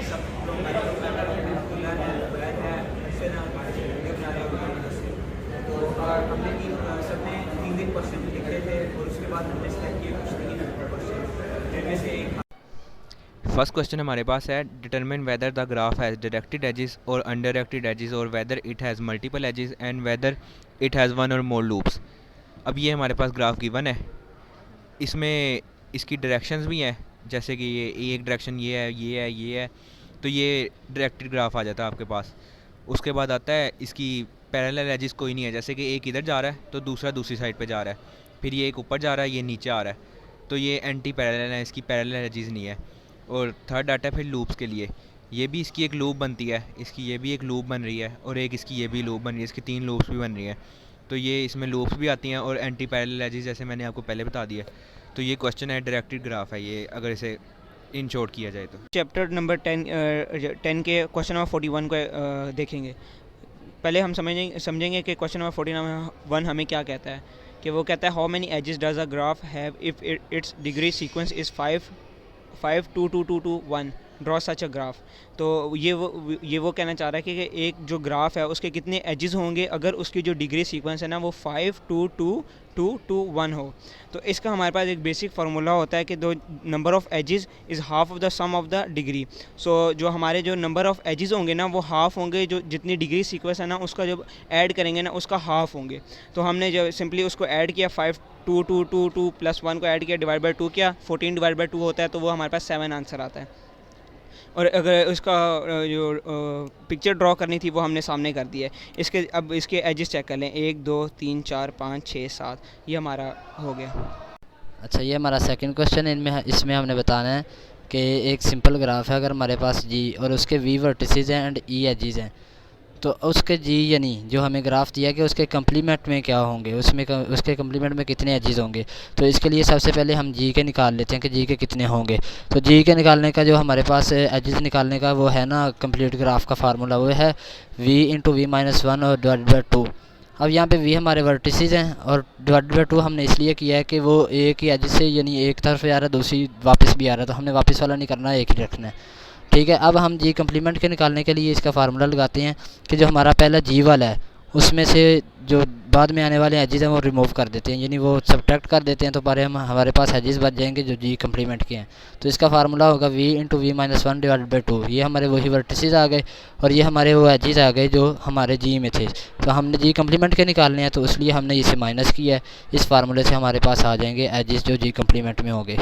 सब लोग दुल्हन है, बैल है, से ना वीडियो बना रहे हैं। तो हमने सबने 3 क्वेश्चन लिखे थे और उसके बाद हमने सेलेक्ट किए कुछ 3 क्वेश्चन, जिनमें से एक फर्स्ट क्वेश्चन हमारे पास है, determine whether the graph has directed edges or undirected edges or whether it has multiple edges and whether it has one or more loops. अब ये हमारे पास ग्राफ गिवन है, इसमें इसकी डायरेक्शंस भी हैं, जैसे कि ये एक डायरेक्शन ये है, ये है, ये है, तो ये डायरेक्टेड ग्राफ आ जाता है आपके पास। उसके बाद आता है इसकी पैरेलल एजेस कोई नहीं है, जैसे कि एक इधर जा रहा है तो दूसरा दूसरी साइड पे जा रहा है, फिर ये एक ऊपर जा रहा है, ये नीचे आ रहा है, तो ये एंटी पैरेलल है, इसकी पैरेलल एजेस नहीं है। और थर्ड आता है फिर लूप्स के लिए, ये भी इसकी एक लूप बनती है, इसकी ये भी एक लूप बन रही है और एक इसकी ये भी लूप बन रही है, इसकी 3 लूप्स भी बन रही हैं, तो ये इसमें लूप्स भी आती हैं और एंटी पैरेलल एजेस जैसे मैंने आपको पहले बता दिया। तो ये क्वेश्चन है, डायरेक्टेड ग्राफ है ये, अगर इसे इन शॉर्ट किया जाए तो। चैप्टर नंबर 10 के क्वेश्चन नंबर 41 को देखेंगे। पहले हम समझेंगे कि क्वेश्चन नंबर 41 हमें क्या कहता है, कि वो कहता है how many edges does a graph have if its degree sequence is 5 5 2 2 2 2 1 draw such a graph. तो ये वो कहना चाह रहा है कि एक जो ग्राफ है उसके कितने एजेस होंगे अगर उसकी जो डिग्री सीक्वेंस है ना वो 5 2 2 2 2 1 हो। तो इसका हमारे पास एक बेसिक फार्मूला होता है कि दो number of edges is half of the sum of the degree. So जो हमारे जो नंबर ऑफ़ एजेस होंगे ना वो हाफ होंगे, जो जितनी डिग्री सीक्वेंस है ना उसका जब ऐड करेंगे ना उसका हाफ होंगे। तो हमने जब सिंपली उसको ऐड किया 5 2 2 2 2 प्लस 1 को ऐड किया, डिवाइड बाई 2 किया, 14 डिवाइड बाई 2 होता है, तो वो हमारे पास 7 आंसर आता है। और अगर उसका जो पिक्चर ड्रॉ करनी थी वो हमने सामने कर दी है। अब इसके एजेस चेक कर लें, 1 2 3 4 5 6 7, ये हमारा हो गया। अच्छा, ये हमारा सेकंड क्वेश्चन है। इसमें हमने बताना है कि एक सिंपल ग्राफ है, अगर हमारे पास जी और उसके वी वर्टिसेस हैं एंड ई एजेस हैं, तो उसके जी यानी जो हमें ग्राफ दिया कि उसके कम्प्लीमेंट में क्या होंगे, उसके कम्प्लीमेंट में कितने एजेस होंगे। तो इसके लिए सबसे पहले हम जी के निकाल लेते हैं कि जी के कितने होंगे। तो जी के निकालने का जो हमारे पास एजेस निकालने का वो है ना कंप्लीट ग्राफ का फार्मूला, वो है v इंटू वी माइनस 1 और डिवाइड बाई 2। अब यहाँ पे v हमारे वर्टिसेस हैं और डिवाइड बाई 2 हमने इसलिए किया है कि वो एक ही एजेस से यानी एक तरफ जा रहा है, दूसरी वापस भी आ रहा है, तो हमने वापस वाला नहीं करना है, एक ही रखना है। ठीक है, अब हम जी कम्प्लीमेंट के निकालने के लिए इसका फार्मूला लगाते हैं कि जो हमारा पहला जी वाला है उसमें से जो बाद में आने वाले एजेस हैं वो रिमूव कर देते हैं, यानी वो सब्ट्रैक्ट कर देते हैं, तो हमारे पास एजेस बच जाएंगे जो जी कम्प्लीमेंट के हैं। तो इसका फार्मूला होगा v into v minus 1 divide by 2। ये हमारे वही वर्टिसेस आ गए और ये हमारे वो एजेस आ गए जो हमारे जी में थे। तो हमने जी कम्प्लीमेंट के निकालने हैं, तो इसलिए हमने इसे माइनस किया है। इस फार्मूले से हमारे पास आ जाएंगे एजेस जो जी कम्प्लीमेंट में होंगे।